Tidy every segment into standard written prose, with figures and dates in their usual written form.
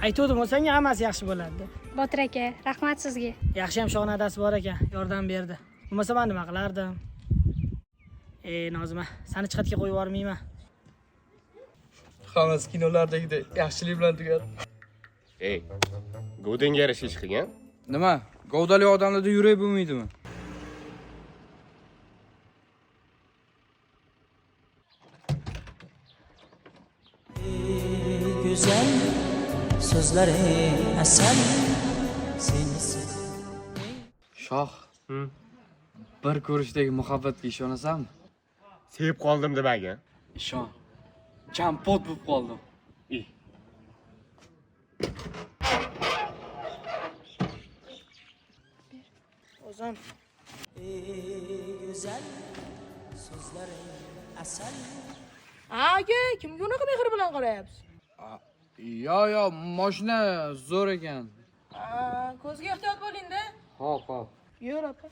Aytdim, o'zingga hammasi yaxshi bo'ladi. Botir aka, rahmat sizga. Yaxshi ham shog'nadasi bor ekan, yordam berdi. Bo'lmasa men nima qilardim? Nozima, seni chiqatga qo'yib yubormayman. Hammasi kinolardagidek yaxshilik bilan tugadi. G'o'danga yarasha ish qilgan. Nima? Gavdali odamlarda yurak bo'lmaydimi? Güzel sözleri asal sensin. Shoh. Bir ko'rishdagi muhabbatga ishonasanmi? Sevib qoldim demagan. Ishon. Jampot bo'lib qoldim. O'zim Güzel sözleri asal. Aka, kimga unaqa mehr bilan qarayapsiz? Yo, mashina zo'r ekan. Ko'zga ehtiyot bo'ling-da. Hop. Yur aka.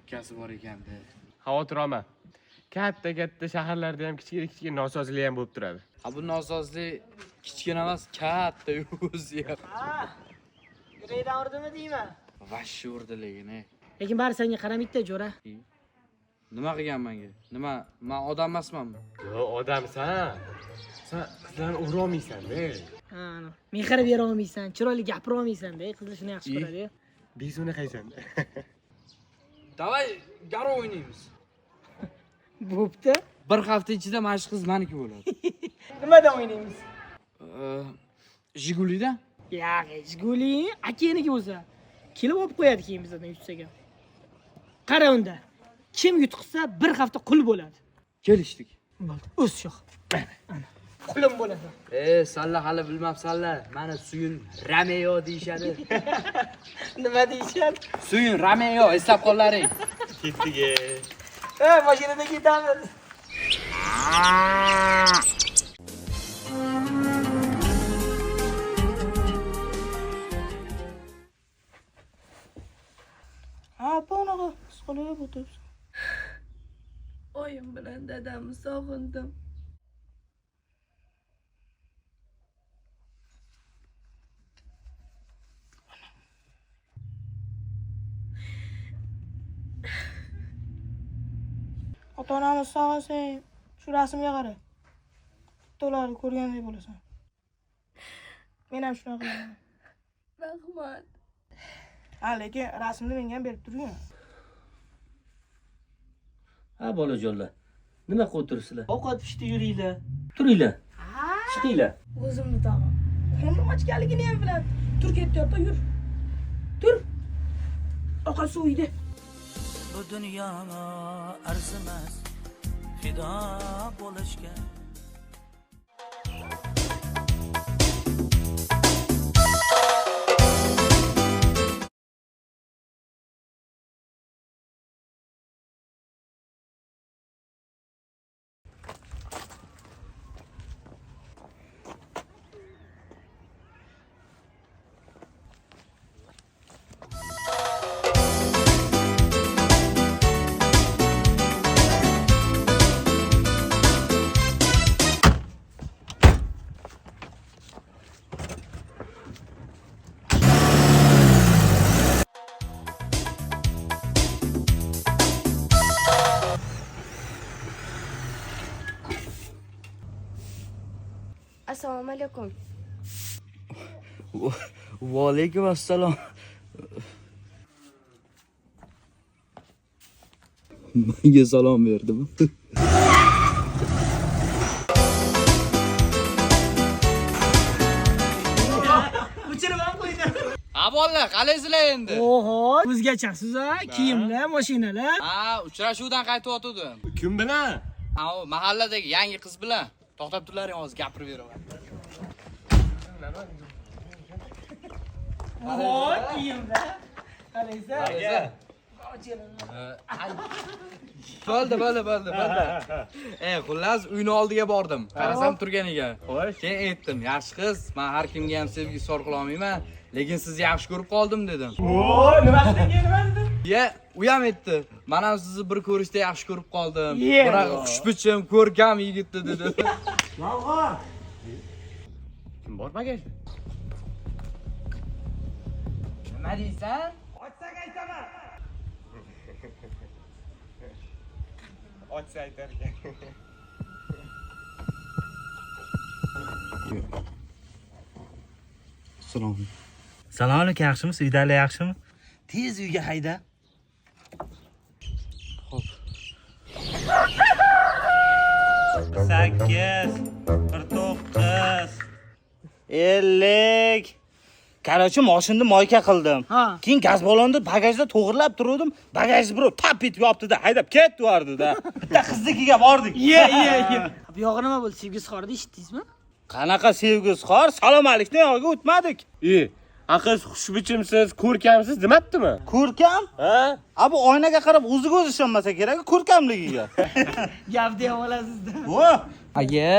Ukasi bor ekan-da. Xavotir olma. Katta shaharlarda ham kichkina nosozlik ham bo'lib turadi. Bu nosozlik kichkina emas, katta o'zi. yuraydan urdimi deyman. Vashshi urdi lekin. Lekin bari senga qaramaydi-da, jo'ra. Nima qilgan menga? Nima? Men odam emasmanmi? Yo, odamsan. Sen qizlarni ura olmaysan-da. Mehr bera olmaysan, chiroyli gapira olmaysan-da. Qizlar shuni yaxshi ko'radi-yu. Bezuni qaysan? Davay, garov o'ynaymiz. Bo'pti. Bir hafta ichida mana shu qiz meniki bo'ladi. Nimadan o'ynaymiz? Jigulida? Jiguli akaniki bo'lsa, kelib olib qo'yadi keyin bizdan yutsaga. Qara unda. Kim yutqizsa bir hafta qul bo'ladi. Kelishdik. Bo'ldi. O'z shoh. Qulim bo'ladi. Salla hali bilmabsanlar. Mana Suyun Rameo deyshadi. Nima deyishadi? Suyun Rameo, eslab qollaring. Ketdik. Mashinada ketamiz. Apa unaqa psixologga o'tiribsiz. Oyim bilan dadamni sog'indim. Ota-onamiz sog'asang, shu rasmga qara. To'larni ko'rgandek bo'lasan. Men ham shunaqa qilaman. Rahmat. Lekin rasmni menga ham berib turing. Bolajonlar. Nima qilib o'tirsizlar? Ovqat pishdi, yuringlar. Turinglar. Chiqinglar. O'zimni tag'im. Qo'lim ochganligini ham bilan. Tur ketyapti, yur. Tur. Ovqat suviydi. Bu dünya arzimas fido bo'lishga. Assalomu alaykum. Va alaykum assalom. Menga salom berdimi? O'chirib ham qo'ydi. Bolalar, qalaysizlar endi? Oho, o'zgachasiz-a? Kiyimlar, mashinalar. Uchrashuvdan qaytayotgandim. Kim bilan? Mahalladagi yangi qiz bilan. To'xtab turlaring, hozir gapirib beraman. Oho, kiyimlar. Qalaysan? Bo'ldi. Xullas uyni oldiga bordim. Qarasam turgan ekan. Keyin aytdim, yaxshi qiz, men har kimga ham sevgi izhor qila olmayman, lekin sizni yaxshi ko'rib qoldim dedim. Nima deding? Ye, u ham aytdi. Men ham sizni bir ko'rishda yaxshi ko'rib qoldim. Yeah. Biroq xushbichim, ko'rkam yigitdi dedi. Kim bor bagajda? Nima deysan? Ochsa aytar ekan. Salom alaykum, yaxshimisiz? Uydagilar yaxshimi? Tez uyga hayda. Xo'p. 8 49 50. Qarachi, mashinani moyka qildim. Ha. Keyin gaz ballonni bagajda to'g'rilab turdim. Bagajni birov tap etib yopdi-da, haydab ketdi yubordi-da. Bitta qiznikiga bordik. Ye. Bu yog'i nima bo'ldi? Sevgisi xorda eshitdingizmi? Qanaqa sevgisi xor? Salom alaykum yo'g'iga o'tmadik. Aql xushbichimsiz, ko'rkamsiz demadimi? Ko'rkam? Ha? Bu oynaga qarab o'ziga o'zi ishonmasa kerak, ko'rkamligiga. Gap deya olasizda. Vo! Aka,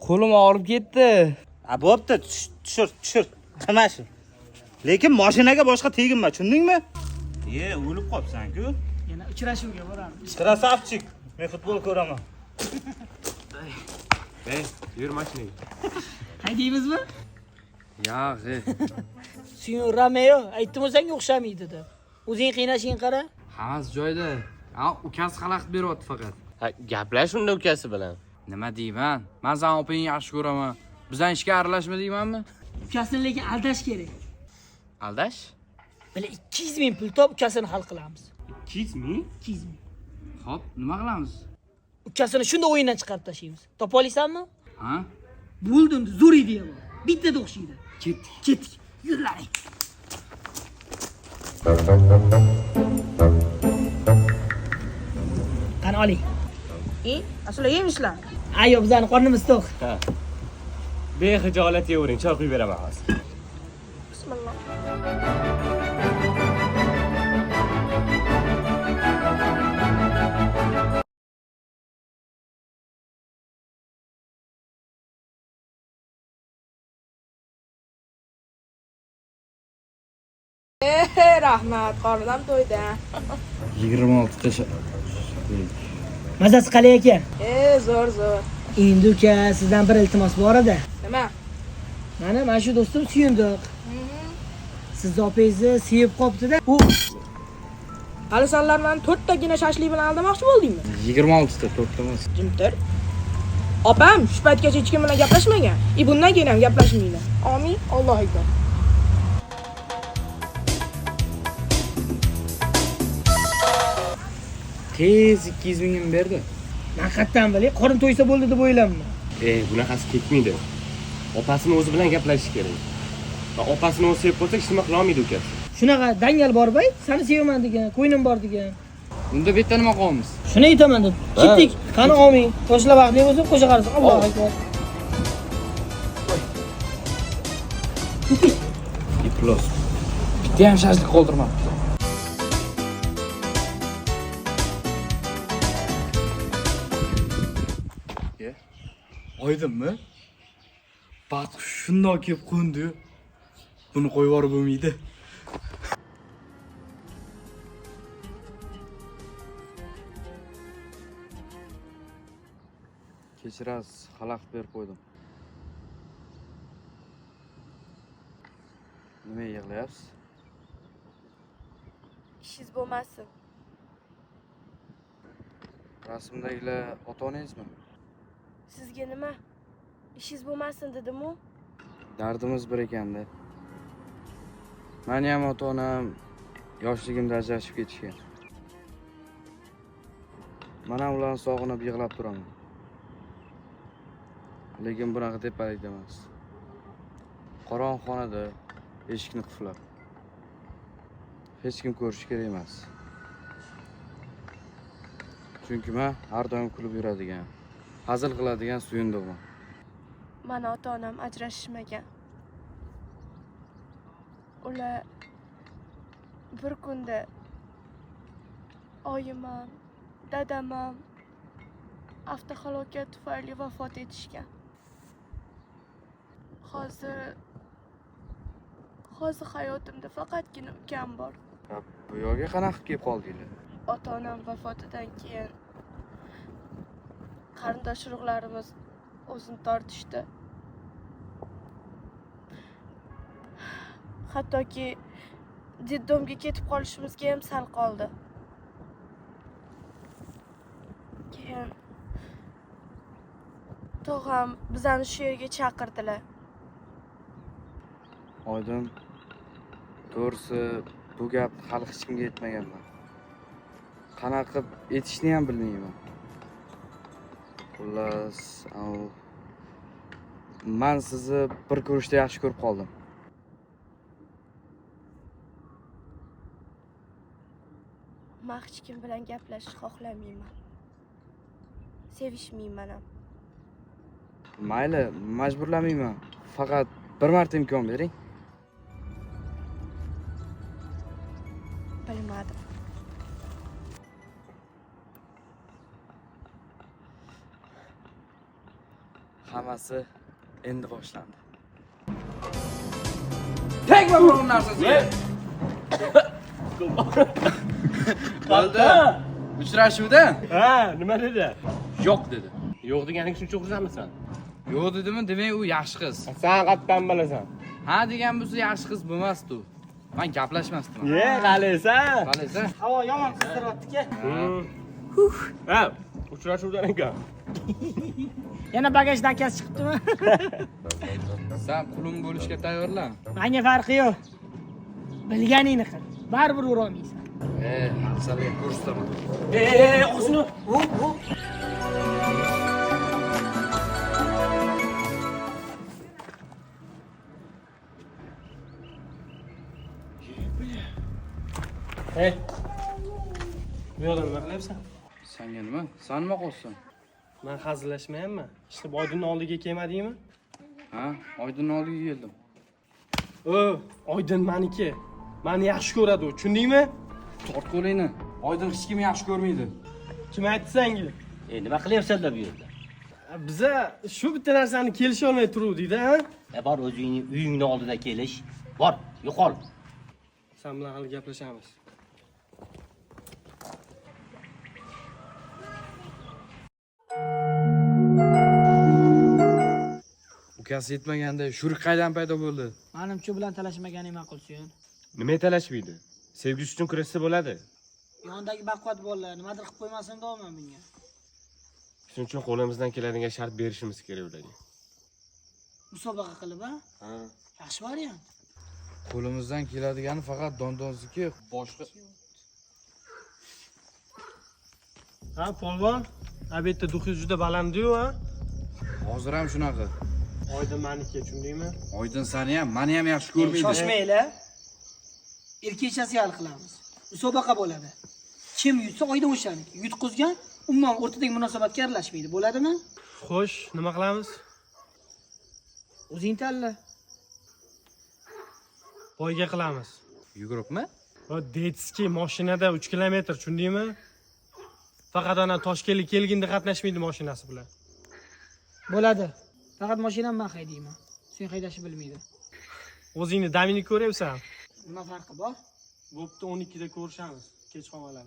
qo'lim og'rib ketdi. Bo'pti, tushir. Qilma shu. Lekin mashinaga boshqa teginma, tushundingmi? O'lib qopsan-ku. Yana uchrashuvga boramiz. Krasavchik. Men futbol ko'raman. Yur mashinaga. Haydaymizmi? Yo'q, Suyun Romeo, aytdim o'zanga o'xshamaydi-da. O'zing qiynashing qara. hammasi joyida. Ukasi xalaqit beryapti faqat. Ha, gaplash unda ukasi bilan. Nima deyman? Men san opangni yaxshi ko'raman. Bizdan ishga aralashma deymanmi? Ukasini lekin aldash kerak. Aldash? Bile 200 ming pul top ukasini hal qilamiz. 200 ming? 200 ming. Xo'p, nima qilamiz? Ukasini shunda o'yindan chiqarib tashlaymiz. Topa olasanmi? Ha? Bo'ldi, zo'r ideya bu. Bittada o'xshaydi. Ketdik. Yurlaring. Qani oling. Asli yemisizlar? Ayo, bizani qornimiz to'q. Ha. Bexijolat yeyvering, choy quyib beraman hozir. Bismillah. Rahmat, qornam to'ydi. 26 ta. Mazasi qalay ekan? Zo'r. Endi uka, sizdan bir iltimos bor edi. Nima? Mana shu do'stim suyundiq. Sizni opangizni sevib qopti-da. U Hali senlar meni 4 tagina shashlik bilan aldamoqchi bo'ldingmi? 26 ta, 4 ta emas. Jimtir. Opam shu paytgacha hech kim bilan gaplashmagan. Bundan keyin ham gaplashmaydi. Amin. Allohu akbar. Tez 200 mingni berdi. men qayerdan bilay, qorin to'ysa bo'ldi deb o'ylamman. Bunaqasi ketmaydi. Opasini o'zi bilan gaplashish kerak. Va opasini o'zi sevib qolsa, hech nima qila olmaydi ukasi. Shunaqa dangal borbay, seni sevaman degan, qo'ynim bor degan. Unda bitta nima qilamiz? Shuni aytaman deb. Ketdik. Qani omin. Toshla vaqtli bo'lsa qo'sha qarasin. Allohu akbar. Iplos. Bitta ham shashlik qoldirmabdi. Oydinmi? Baxt shundoq kelib qo'ndi. Buni qo'yib yuborib bo'lmaydi. Kechirasiz, xalaqit berib qo'ydim. Nima yig'layapsiz? Ishingiz bo'lmasin. Rasmdagilar ota-onangizmi? Sizga nima? Ishingiz bo'lmasin dedim-ku. Dardimiz bir ekanda. Meni ham ota-onam yoshligimda ajrashib ketishgan. Men ham ularni sog'inib yig'lab turaman. Lekin bunaqa tepalik emas. Qorong'xonada eshikni qulflab. Hech kim ko'rishi kerak emas. Chunki men har doim kulib yuradigan, hazil qiladigan suyundiqman. Mana ota-onam ajrashishmagan. Ular bir kunda oyim ham, dadam ham avtohalokat tufayli vafot etishgan. Hozir hayotimda faqatgina ukam bor. Bu yo'lga qanaqa kelib qoldinglar? Ota-onam vafotidan keyin qarindosh urug'larimiz o'zini tortishdi. Hattoki detdomga ketib qolishimizga ham sal qoldi. Keyin tog'am bizani shu yerga chaqirdilar. Oydin. To'g'risi, bu gap hali hech kimga aytmaganman. Qanaqa qilib aytishni ham bilmayman. Xullas, men sizni bir ko'rishda yaxshi ko'rib qoldim. Men hech kim bilan gaplashishni xohlamayman. Sevishmayman ham. Mayli, majburlamayman. Faqat bir marta imkon bering. Bilmadim. Hammasi endi boshlandi. Tegma bu narsasiga. Bo'ldi. Uchrashuvda? Ha, nima dedi? Yo'q dedi. Yo'q deganing shuncha xursandmisan? Yo'q dedimi? Demak, u yaxshi qiz. Sen qatdan bilasan. Ha degan bo'lsa yaxshi qiz bo'lmasdi u. Men gaplashmasdim. Ye, qalaysan? Qalaysan? Havo yomon qizdiryapti-ku. Ha, uchrashuvdan ekan. Yana bagajdan akasi chiqibdimi? Sen qulim bo'lishga tayyorlan. Menga farqi yo'q. Bilganingni qil. Baribir ura olmaysan. Maqsadga ko'rsataman. Og'zini. Hey. Bu yo'lda nima qilyapsan? Senga nima? Sen nima qilsan? Men hazillashmayapman. Ishlab Oydinning oldiga kelmadingmi? Ha, Oydinning oldiga keldim. Oydin meniki. Meni yaxshi ko'radi u, tushundingmi? Tort qo'lingni. Oydin hech kim yaxshi ko'rmaydi. Kim aytdi senga? Nima qilyapsanlar bu yerda? Biza shu bitta narsani kelisha olmay turuvdik-da, ha? Bor o'zingning uyingni oldida kelish. Bor, yo'qol. Sen bilan hali gaplashamiz. Ukasi yetmaganda Shurik qaydan paydo bo'ldi? Menimcha bilan talashmaganing ma'qul Suyun. Nima talashmaydi? Sevgisi uchun kurashsa bo'ladi. Yondagi baquvvat bolalar nimadir qilib qo'ymasin deyman bunga. Shuning uchun qo'limizdan keladigan shart berishimiz kerak ularga. Musobaqa qilib, ha? Ha. Yaxshi variant. Qo'limizdan keladigani faqat dondonzniki, boshqa Ha, polvon. Albatta duxingiz juda baland-ku, ha? hozir ham shunaqa. Oydin meniki, tushundingmi? Oydin seni ham, meni ham yaxshi ko'rmaydi. Shoshmanglar. Kechasiga hal qilamiz. Musobaqa bo'ladi. Kim yutsa Oydin o'shaniki. Yutqizgan umuman o'rtadagi munosabatga aralashmaydi. Bo'ladimi? Xo'sh, nima qilamiz? O'zing tanla. Poyga qilamiz. Yuguribmi? O deytski mashinada 3 kilometr, tushundingmi? Faqat ana Toshkentga kelganda qatnashmaydi mashinasi bilan. Bo'ladi. Faqat mashinam men haydayman. Sen haydashni bilmaydi. O'zingni damini ko'ryapsan. Nima farqi bor? Bo'pti 12 da ko'rishamiz. Kech qolmalar.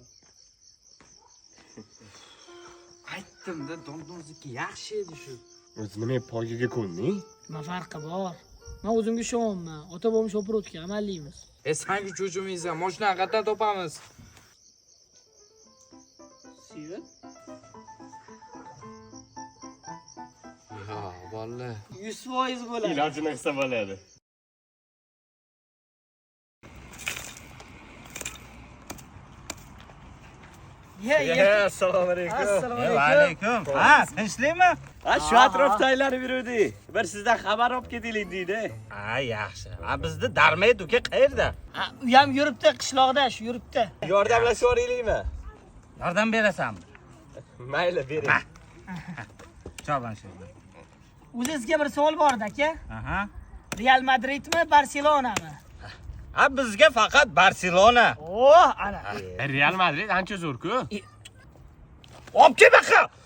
Aytdim-da, dondonzniki yaxshi edi shu. O'zi nima poygaga ko'nding? Nima farqi bor? Men o'zimga ishonaman. Ota-bobom shopir o'tgan, amallaymiz. Sen cho'chimaysan, mashinani qayerdan topamiz? Suyun. Ya, bolla. 100% bo'ladi. Ilojini qilsa bo'ladi. Assalomu alaykum. Assalomu Va alaykum. Ha, tinchlikmi? Ha, shu atrofda aylanib yurdik. Bir sizdan xabar olib ketaylik deydi. Ha, yaxshi. Ha, bizda Darmayt uka qayerda? Ha, u ham yuribdi, qishloqda, shu yuribdi. Yordamlashib yuboraylikmi? Yordam berasanmi? Mayli, bering. Choban shu. O'zingizga bir savol bor edi, aka. Aha. Real Madridmi, Barselonami? Ha, bizga faqat Barselona. Oh, ana. Real Madrid ancha zo'r-ku. Olib kel baqa.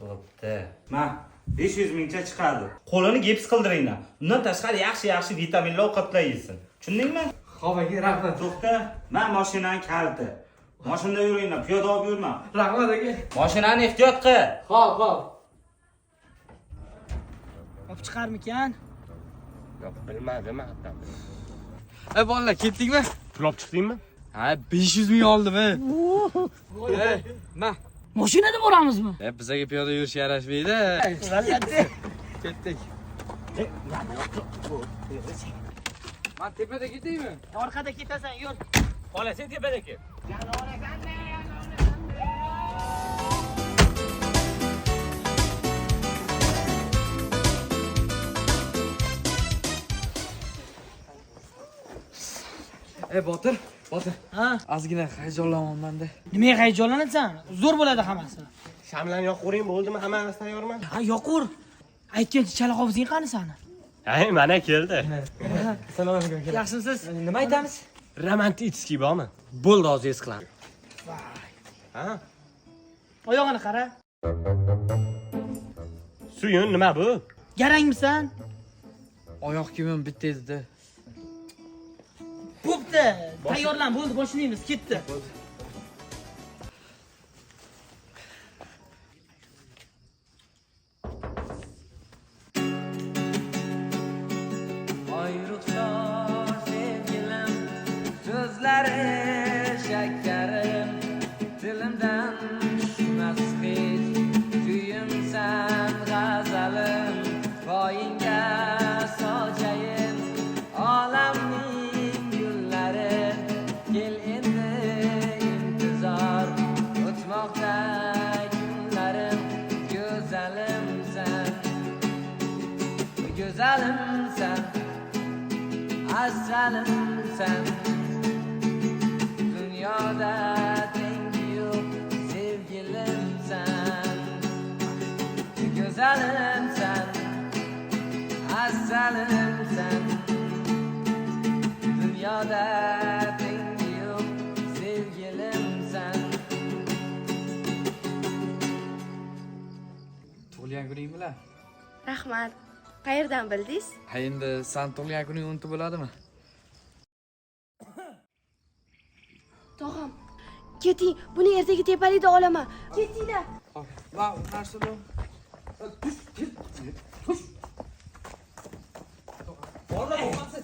Bo'pti. Ma, 500 mingcha chiqadi. Qo'lini gips qildiringlar. Undan tashqari yaxshi vitaminli ovqatlar yesin. Tushundingmi? Xo'p aka, rahmat. To'xta, men mashinani kaliti. Mashinada yuringlar, piyoda olib yurma. Rahmat aka. Mashinani ehtiyot qil. Xo'p. Olib chiqarmikan? Yo'q, bilmadim hatta. Bolalar, ketdikmi? Pul olib chiqdingmi? Ha, 500 ming oldim. Ma. Mashinada boramizmi? Bizga piyoda yurish yarashmaydi. Ketdik. Men tepada ketaymi? Orqada ketasan, yur. Xola, sen tepada ket. Botir. Ha? Ozgina hayajonlanmanman-da. Nimaga hayajonlanasan? Zo'r bo'ladi hammasi. Shamlarni yoqib qo'ying, bo'ldimi? Hammasi tayyormi? Ha, yoqur. Aytgancha chala qobizing qani sani? Hay, mana keldi. Assalomu alaykum. Yaxshimisiz? Nima aytamiz? Romantik bormi? Bo'ldi, ozingiz qiladi. Ha? Oyog'ini qara. Suyun nima bu? Garangmisan? Oyoq kiyimim bitta edi-da. Bo'pti. Tayyorlan, bo'ldi, boshlaymiz. Ketdi. Ayrıklar sevgilim, sözleri şekerim, dilimden düşmez hiç. Düğümsen gazelim, boyinga sochayim, olamning gullari. Gel endi intizor, o'tmoqda kunlarim, go'zalimsan, go'zalimsan. Azalimsan, dünyada dengi yok sevgilimsen, güzelimsen, azalimsen, dünyada dengi yok sevgilimsen. Tug'ilgan kuning bilan. Rahmat. Qayerdan bildingiz? Ha, endi san tug'ilgan kuning unutib bo'ladimi? Tog'am, keting. Buni ertaga tepalikda olaman. Ketinglar. Va, narsa bu. Bolalar, bo'lmasa.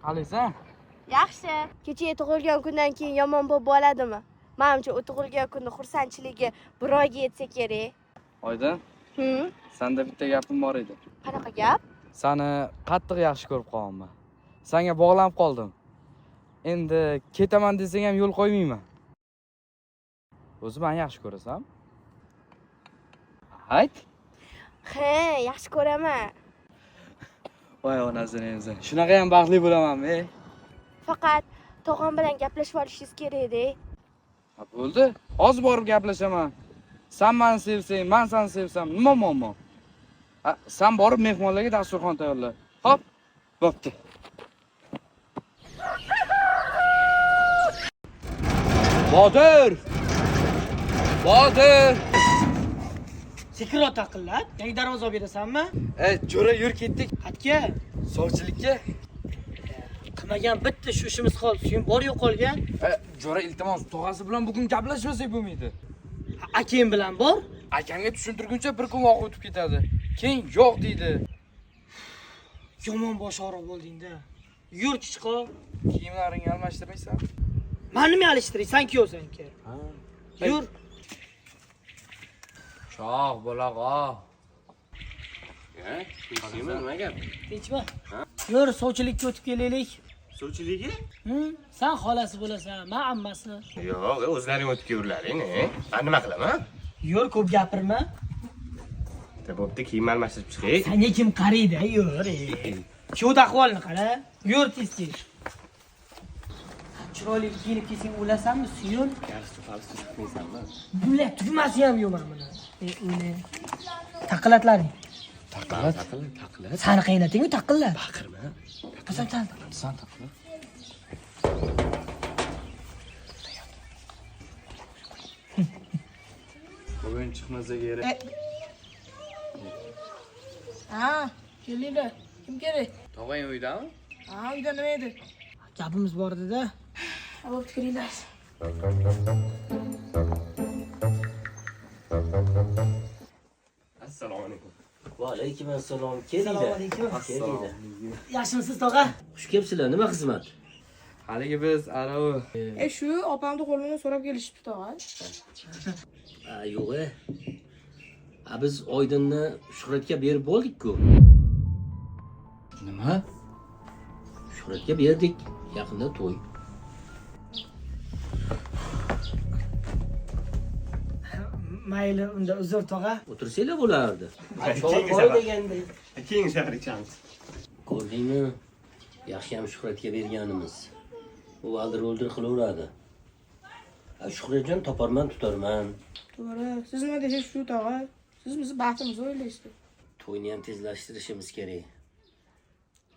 Qalaysan? Yaxshi. Kecha tug'ilgan kundan keyin yomon bo'lib bo'ladimi? Menimcha u tug'ilgan kunni xursandchiligi bir oyga yetsa kerak. Oydin, senda bitta gapim bor edi. Qanaqa gap? Seni qattiq yaxshi ko'rib qolganman. Senga bog'lanib qoldim. Endi ketaman desang ham yo'l qo'ymayman. O'zi meni yaxshi ko'rasan? Ayt. He, yaxshi ko'raman. Voy onasini o'zi. Shunaqa ham baxtli bo'lamanmi? Faqat tog'am bilan gaplashib olishingiz kerak-da. Ha, bo'ldi. Hozir borib gaplashaman. Sen meni sevsang, men seni sevsam, nima muammo? Ha, sen borib mehmonlarga dasturxon tayyorla. Hop, bo'pti. Botir! Botir! Sekinroq taqillat. Yangi darvoza olib berasanmi? Jo'ra yur ketdik. Xatga. Sovchilikka. Qilmagan bitta shu ishimiz qoldi. Suyun bor yo'q qolgan. Jo'ra iltimos, tog'asi bilan bugun gaplashmasak bo'lmaydi. Akang bilan bor. Akamga tushuntirguncha bir kun vaqt o'tib ketadi. Keyin yo'q deydi. Yomon bosh og'riq bo'lding-da. Yur chiqo. Kiyimlaringni almashtirmaysan? Men nima alishtiray? Sen kiyovsan-ki. Yur. Shoh bo'lag'o. Tinchlikmi, nima gap? Tinchmi? Yur, sovchilikka o'tib kelaylik. Suvchiligi? Sen xolasi bo'lasan, men ammasi. Yo'q, o'zlaring o'tib kelurlaring, men nima qilaman? Yur, ko'p gapirma. Bo'pti, kiyim almashtirib chiqay. Senga kim qaraydi? Yur. Kuyovda ahvolni qara. Yur tez-tez. Chiroyli kiyinib kelsang o'lasanmi, Suyun? Yarsi falsi chiqmaysanmi? Bular tugmasi ham yo'q mana buni. O'yna. Taqillatlaring. Taqillat. Sani qaynating-ku taqillat. Baqirma. Qasam tan. San taqla. Bugun chiqmasa kerak. Ha, kelinglar. Kim kerak? Tog'ang uydami? Ha, uyda nima edi? Gapimiz bor edi-da. Bo'pti, kiringlar. Assalomu alaykum. Va alaykum assalom. Kelinglar. Assalomu alaykum. Kelinglar. Yaxshimisiz tog'a? Xush kelibsizlar. Nima xizmat? Haligi biz aravi. Shu opamni qo'lini so'rab kelishibdi, tog'a. Yo'q. Biz Oydinni Shuhratga berib bo'ldik-ku. Nima? Shuhratga berdik. Yaqinda to'y. Mayli, unda uzr tog'a. O'tirsanglar bo'lardi. Keyingi Boy safar. deganda. Keyingi safar ichamiz. Ko'rdingmi? Yaxshi ham Shuhratga berganimiz. U aldir o'ldir qilaveradi. Shuhratjon toparman, tutarman. To'g'ri. Siz nima deysiz shu tog'a? Siz bizni baxtimizni o'ylaysiz. To'yni ham tezlashtirishimiz kerak.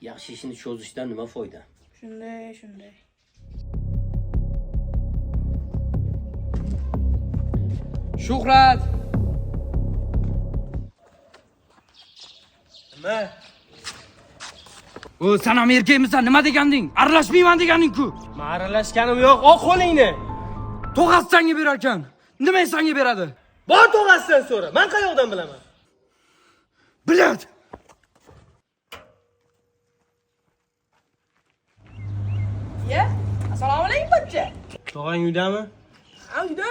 Yaxshi ishni cho'zishdan nima foyda? Shunday. Shuhrat! Nima? O, sen ham erkakmisan, nima deganding? Aralashmayman deganding-ku. Men aralashganim yo'q. Oq qo'lingni. Tog'asi senga berar ekan. Nima senga beradi? Bor tog'asidan so'ra. Men qayoqdan bilaman? Biladi. Ya, assalomu alaykum bachcha. Tog'ang uydami? Ha, uyda.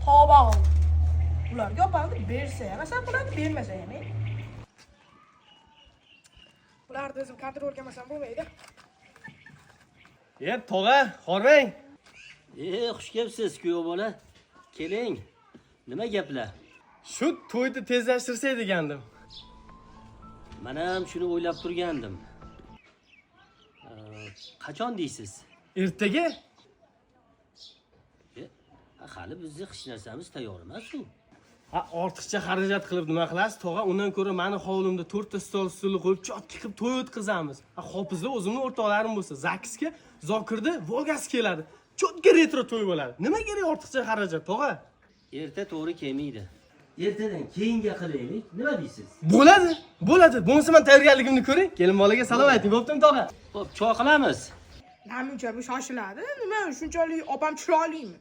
Tobog'im. Ularga opamni bersa ham asal qiladi, bermasa ham. Ularni o'zim kontrol qilmasam bo'lmaydi. Tog'a, hormang. Xush kelibsiz, kuyov bola. Keling. Nima gaplar? Shu to'yni tezlashtirsak degandim. Men ham shuni o'ylab turgandim. Qachon deysiz? Ertaga? Hali bizni hech narsamiz tayyor emas-ku. Ortiqcha xarajat qilib nima qilasiz? Tog'a, undan ko'ra meni hovlimda 4 ta stol qo'yib, chotki qilib to'y o'tkazamiz. Hopizlar o'zimning o'rtoqlarim bo'lsa, Zakisga, Zokirda Volgasi keladi. Chotki retro to'y bo'ladi. Nima kerak ortiqcha xarajat, tog'a? Erta to'g'ri kelmaydi. Ertadan keyinga qilaylik. Nima deysiz? Bo'ladi. Bo'lmasa men tayyorgarligimni ko'ring. Kelin bolaga salom ayting, bo'ptimi, tog'a? Xo'p, choy qilamiz. Namuncha bu shoshiladi. Nima shunchalik opam chiroylimi?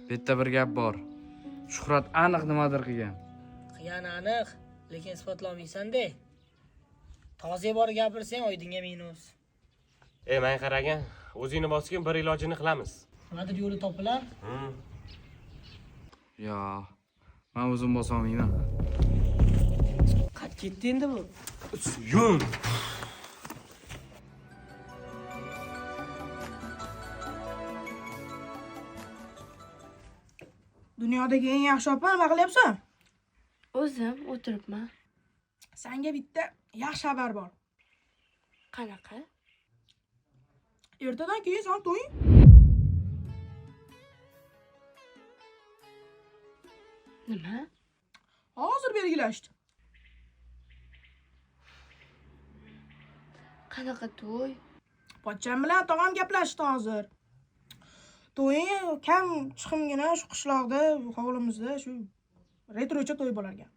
Bitta bir gap bor. Shuhrat aniq nimadir qilgan. Qilgan aniq, lekin isbotlamaysan-da. Toza bor gapirsang, Oydinga minus. Men qaragan, o'zingni bosgan bir ilojini qilamiz. Nimadir yo'li topilar. Yo, men o'zim bosa olmayman. Qat ketdi endi bu. Yun. Dunyodagi eng yaxshi opa nima qilyapsan? O'zim o'tiribman. Senga bitta yaxshi xabar bor. Qanaqa? Ertadan keyin sen to'ying. Nima? Hozir belgilashdi. Qanaqa to'y? Pochcham bilan tog'am gaplashdi hozir. To'ying kam chiqimgina shu qishloqda, hovlimizda shu retrocha to'y bo'lar ekan.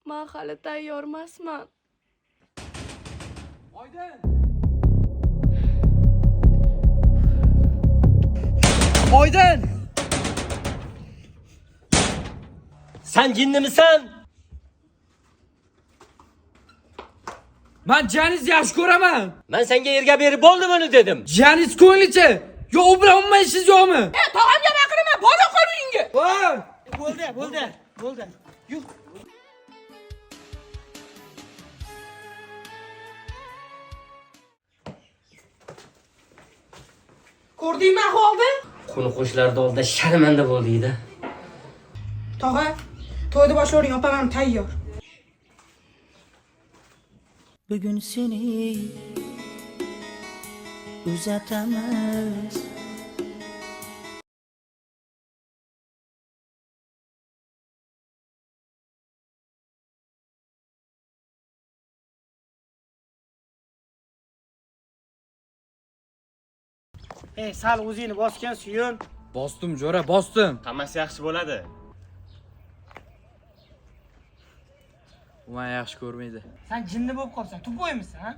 Men hali tayyor emasman. Oydin! Sen jinnimisan? Men Janiz yaxshi ko'raman. Men senga erga berib bo'ldim uni dedim. Janiz ko'nglicha. Yo, u bilan umuman ishingiz yo'qmi? Tog'amga baqirma, bola qol uyingga. Bo'ldi. Yuh. Ko'rdingmi ahvolni? Qo'ni-qo'shnilar oldida sharmanda bo'ldingda. Tog'a, to'yni boshlavering, opam ham tayyor. Bugun seni uzatamiz Sal o'zingni bosgan Suyun. Bosdim jo'ra, bosdim. Hammasi yaxshi bo'ladi. U meni yaxshi ko'rmaydi. Sen jinni bo'lib qolsan, tupoymisan, ha?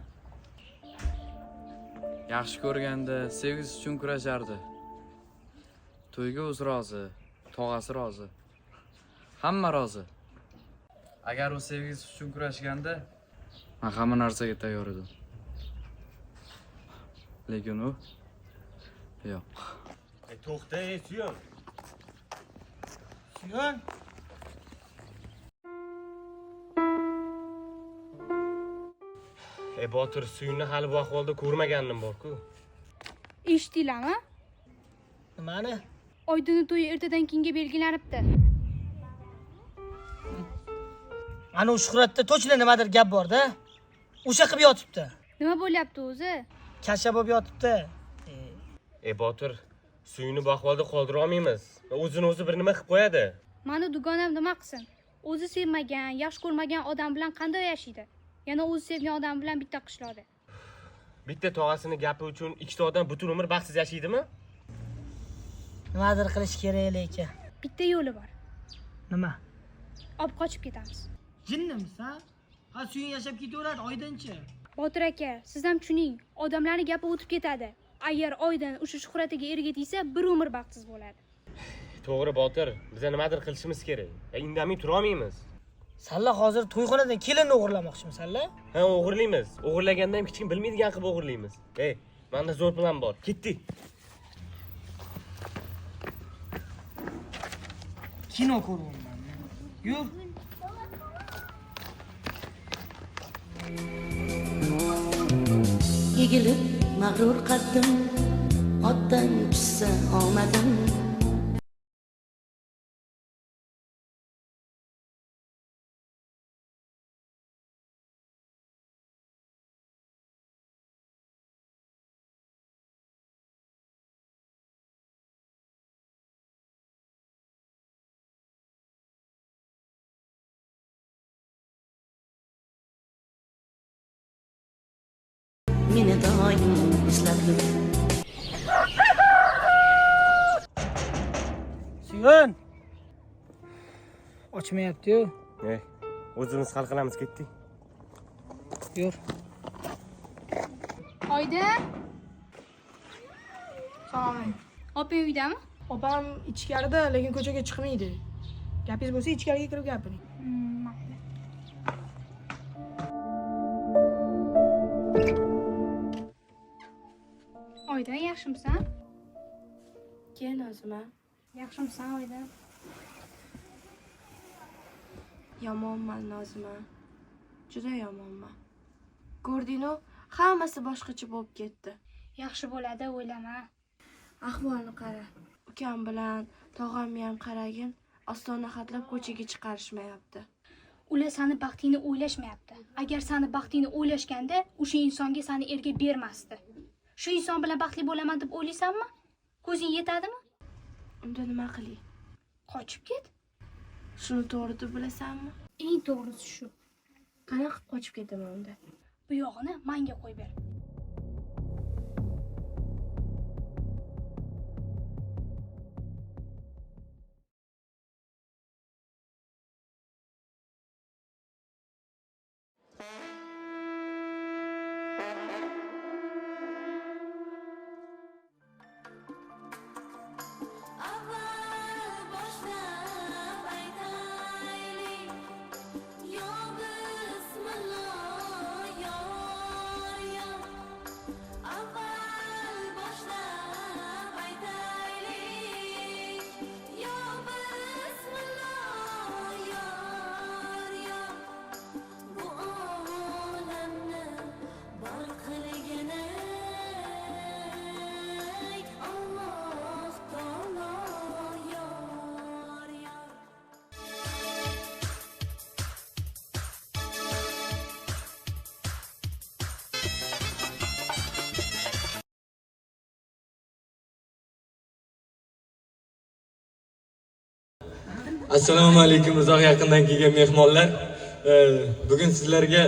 Yaxshi ko'rganda sevgisi uchun kurashardi. To'yga o'zi rozi, tog'asi rozi. Hamma rozi. Agar u sevgisi uchun kurashganda, men hamma narsaga tayyor edim. Lekin u yo'q. To'xta, Suyun. Suyun. Botir, Suyunni hali bu ahvolda ko'rmagandim bor-ku. Eshitdinglarmi? Nimani? Oydinning to'yi ertadan keyinga belgilanibdi. Ana u Shuhratda to'chli nimadir gap bor-da. O'sha qilib yotibdi. Nima bo'lyapti o'zi? Kasha bo'lib yotibdi. Botir, Suyunni bu ahvolda qoldira olmaymiz. O'zini o'zi bir nima qilib qo'yadi. Mani dugonam nima qilsin? O'zi sevmagan, yaxshi ko'rmagan odam bilan qanday yashaydi? Yana o'zi sevgan odam bilan bitta qishloqda. Bitta tog'asini gapi uchun ikkita odam butun umr baxtsiz yashaydimi? Nimadir qilish kerak lekin. Bitta yo'li bor. Nima? Olib qochib ketamiz. Jinnimisan? Ha, Suyun yashab ketaveradi, Oydinchi. Botir aka, siz ham tushuning, odamlarning gapi o'tib ketadi. Agar Oydin o'sha Shuhratiga erga tegsa, bir umr baxtsiz bo'ladi. To'g'ri, Botir, biz nimadir qilishimiz kerak. Indamay tura olmaymiz. Salla hozir to'yxonadan kelinni o'g'irlamoqchimisan-la? Ha, o'g'irlaymiz. O'g'irlaganda ham hech kim bilmaydigan qilib o'g'irlaymiz. Menda zo'r plan bor. Ketdik. Kino ko'ryapman. Yur. Egilib mag'rur qaddim, otdan tushsa omadim. Meni doim eslab yur. Suyun. Ochmayapti-yu. O'zimiz hal qilamiz, ketdik. Yur. Oydin, Salom. opang uydami? Opam ichkarida, lekin ko'chaga chiqmaydi. Gapingiz bo'lsa ichkariga kirib gapiring. Mayli. Oydin, yaxshimisan? Keyin o'zima Yaxshimisan, Oydin? yomonman Nozima. Juda yomonman. Ko'rding-ku, hammasi boshqacha bo'lib ketdi. Yaxshi bo'ladi, o'ylama. Ahvolni qara. Ukam bilan tog'amni ham qaragin, ostona hatlab ko'chaga chiqarishmayapti. Ular seni baxtingni o'ylashmayapti. Agar seni baxtingni o'ylashganda, o'sha insonga seni erga bermasdi. Shu inson bilan baxtli bo'laman deb o'ylaysanmi? Ko'zing yetadimi? Unda nima qilay? Qochib ket. Shuni to'g'ri deb bilasanmi? Eng to'g'risi shu. Qanaqa qilib qochib ketaman unda? Bu yog'ini menga qo'yib ber. Assalomu alaykum uzoq yaqindan kelgan mehmonlar. Bugun sizlarga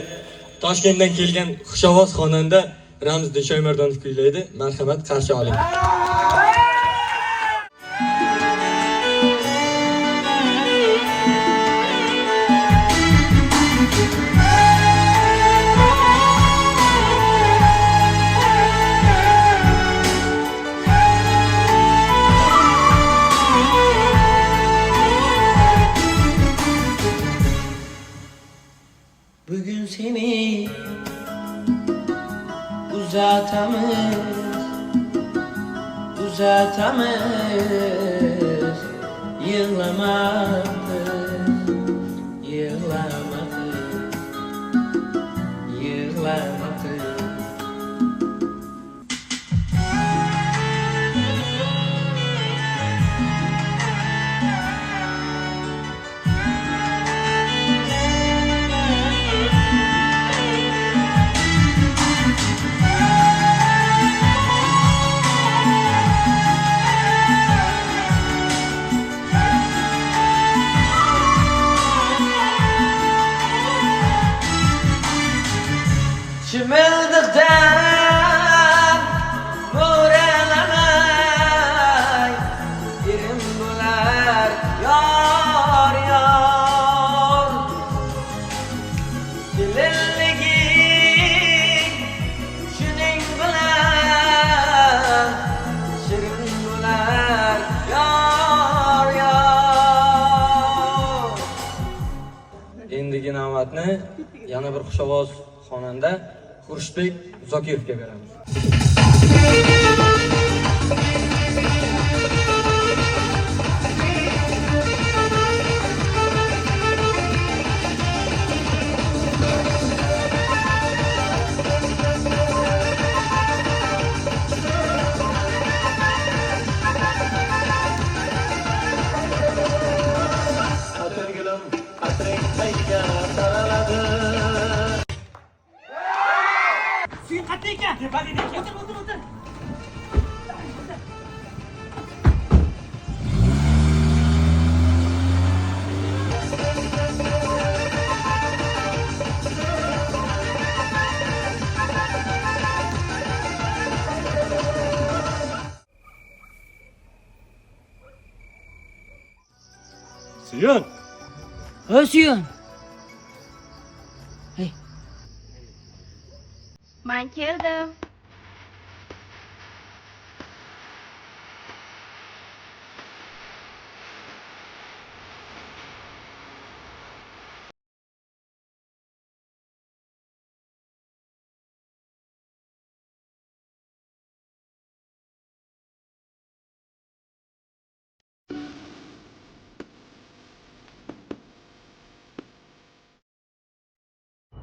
Toshkentdan kelgan xushovoz xonanda Ramziddin Shoymardonov kuylaydi. Marhamat, qarshi oling. Bugün seni uzatamız, yığlamadık, yığlamadık. Çimildikten morelemay yerim bular yar yar Dililligin şuning bilan shirin bular yar yar Endigi navbatni yana bir xushovoz xonanda Xurshidbek Zokirovga beramiz. Suyun qattiq ekan. O'tir. Suyun. Ha Suyun. Hey. Men keldim.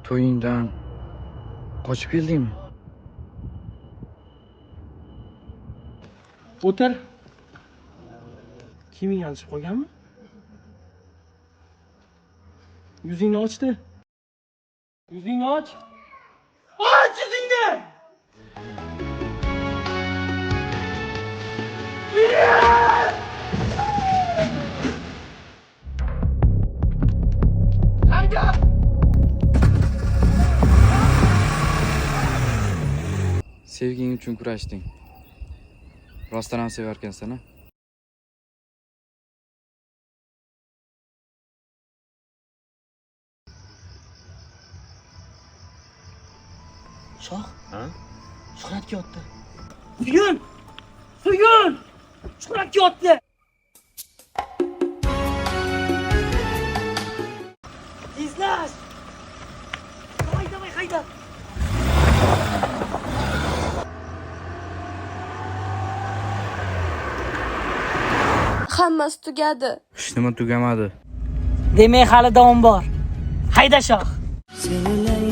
To'yingdan qochib keldingmi? O'tir. Kiyiming yanchib qolganmi? Yuzingni ochdi. Yuzingni och. Och yuzingni! Sevging uchun kurashding. Rostdan ham sevarkansan-a? Shoh. Ha? Shuhratga yotdi. Suyun! Shuhratga yotdi. Tezlash! Давай, hayda. Hammasi tugadi. Hech nima tugamadi. Demak, hali davom bor. Hayda shoh. Seninle